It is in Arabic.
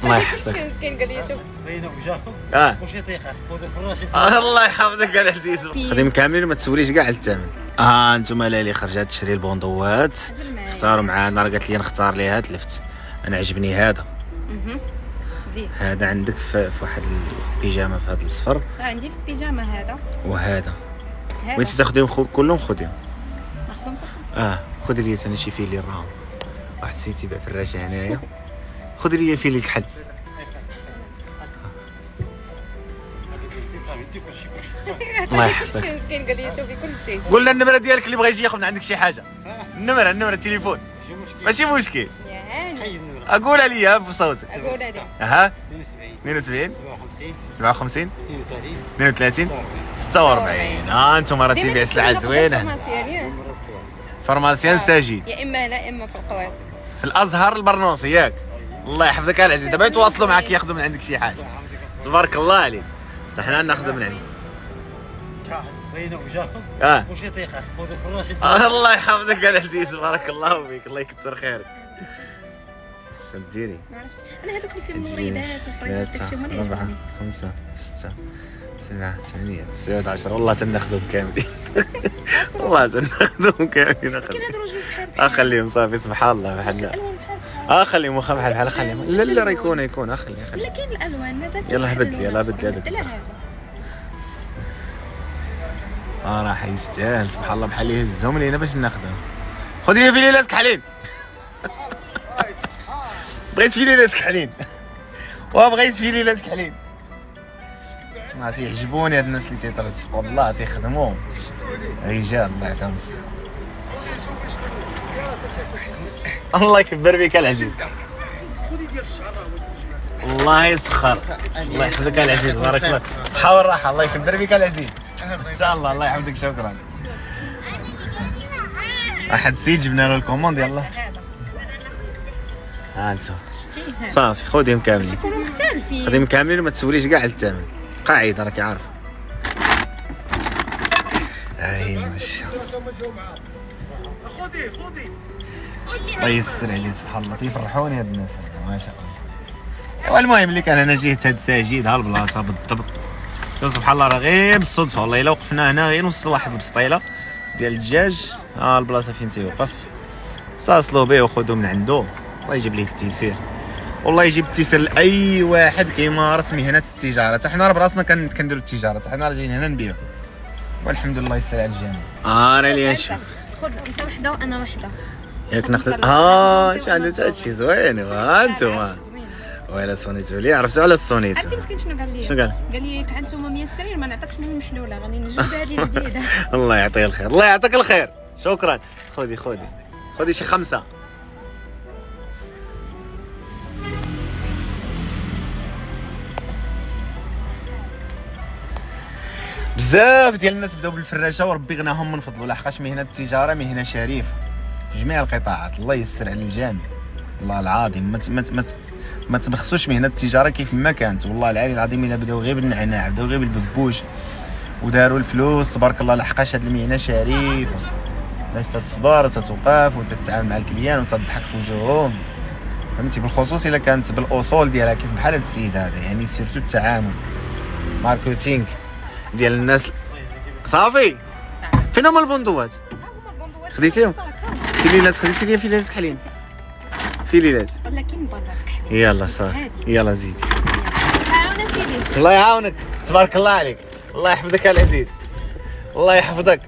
الله يحفظك. مسكين قال لي شوف بين وجهه واش يطيقها خذ الفراش الله يحفظك العزيز. خديم كاملين وما تسوليش كاع على الثمن. انتم ليلي خرجت تشري البوندوات، اختاروا معانا، راه قالت لي نختار ليها، تلفت انا عجبني هذا. زين هذا عندك في واحد البيجامه في هذا الصفر. عندي في بيجامه هذا وهذا بغيتي تاخذيهم كلهم خذيهم. ناخذهم كلهم. خذي لي انا شي فيلي راهم واحد سيتي يبيع فراشه هنايا، خذي لي فيلي الكحل. الله يحفظك. مسكين قال لي شوفي كل شيء. قول لنا النمره ديالك اللي بغى يجي ياخذ من عندك شي حاجه. النمره التليفون ماشي مشكل. يعني اقولها لي بصوتك. اقول هذه اها 72 72 57 57 32 46. انتم راه سيبيع سلعه زوينه. فرماسيان ساجد يا اما لا اما في القوات. في الازهر البرنوصي ياك. الله يحفظك العزيز. دابا يتواصلوا معك ياخذوا من عندك شي حاجه. تبارك الله عليك. حنا ناخذوا من عندك. بين وجهه واش يطيقها خذ الفراش الله يحفظك العزيز. بارك الله فيك. الله يكثر خيرك. شنو ديري؟ ما عرفتش انا هذوك اللي فيهم مريضات وفريضات داكشي هما اللي 4 عجبوني. 5 6 7 8 9 10 والله تناخذهم كاملين. والله تناخذهم كاملين. كاين هاد الرجل بحال خليهم صافي. سبحان الله بحال الالوان بحال خليهم واخا بحال خليهم. لا راه يكون خليه. لا كاين الالوان هذاك. يلاه بدل لي هذاك. لا هذا راح يستاهل. سبحان الله بحال يهزهم لينا باش ناخذهم. خذي لي فيليلات كحلين. بغيت فيليلات كحلين. بغيت فيليلات كحلين. ما تيعجبوني هاد الناس اللي تيترزقوا الله تيخدموا رجال. الله يعطيهم الصحة. الله يكبر بك العزيز. الله يسخر. الله يحفظك العزيز. بارك الله. الصحة والراحة. الله يكبر بك العزيز. ان شاء الله. الله يحفظك. شكرا. احد سيد جبنا له الكوموند. يلا انتم صافي خذيهم كاملين. يكونوا مختلفين. خذيهم كاملين وما تسوليش كاع على الثمن. قاعده راكي عارفه. ماشي. خذي الله يسر عليه. سبحان الله تيفرحوني هاد الناس ما شاء الله. المهم اللي كان انا جيت هاد ساجد ها البلاصه بالضبط. سبحان الله راه غير بالصدفه. والله الا وقفنا هنا غير نوصل لواحد البسطيله ديال الدجاج. البلاصه فين تيوقف. اتصلوا به وخذوا من عنده. الله يجيب ليه التيسير. والله يجيب التيسير لاي واحد كيمارس مهنه التجاره. حتى حنا راه براسنا كنديروا التجاره. حتى حنا راه جايين هنا نبيعوا. والحمد لله يسر على الجميع. انا اللي نشوف. خذ انت وحده وانا وحده. ياك ناخذ. اش عندك هادشي زوين. انتم ولا سونيتو لي عرفتوا على السونيتو. عرفتي مسكين شنو قال لي؟ شنو قال؟ قال لي انتم ميسرين ما نعطيكش من المحلوله غادي نجبد هذه الجديده. الله يعطيه الخير. الله يعطيك الخير. شكرا. خذي شي 5. بزاف ديال الناس بداو بالفراشه وربي غناهم من فضله. لحقاش مهنه التجاره مهنه شريفه في جميع القطاعات. الله يسر على الجميع. والله العظيم ما تبخسوش مهنه التجاره كيف ما كانت. والله العلي العظيم الا بداو غير بالنعناع بداو غير بالببوش وداروا الفلوس تبارك الله. لحقاش هاد المهنه شريفه. الناس تتصبر وتتوقف وتتعامل مع الكليان وتضحك في وجوههم. فهمتي بالخصوص الا كانت بالاصول ديالها كيف بحال هاد السيد هذا. يعني سيرتو التعامل ماركتينغ ديال الناس. صافي فين هما البندوات؟ خديتيهم؟ فيليلات. خديتي لي فيليلات كحلين. فيليلات ولا كاين برات كحلين. يلا صافي. يلا زيدي. عاونك سيدي. الله يعاونك. تبارك الله عليك. الله يحفظك العزيز. الله يحفظك.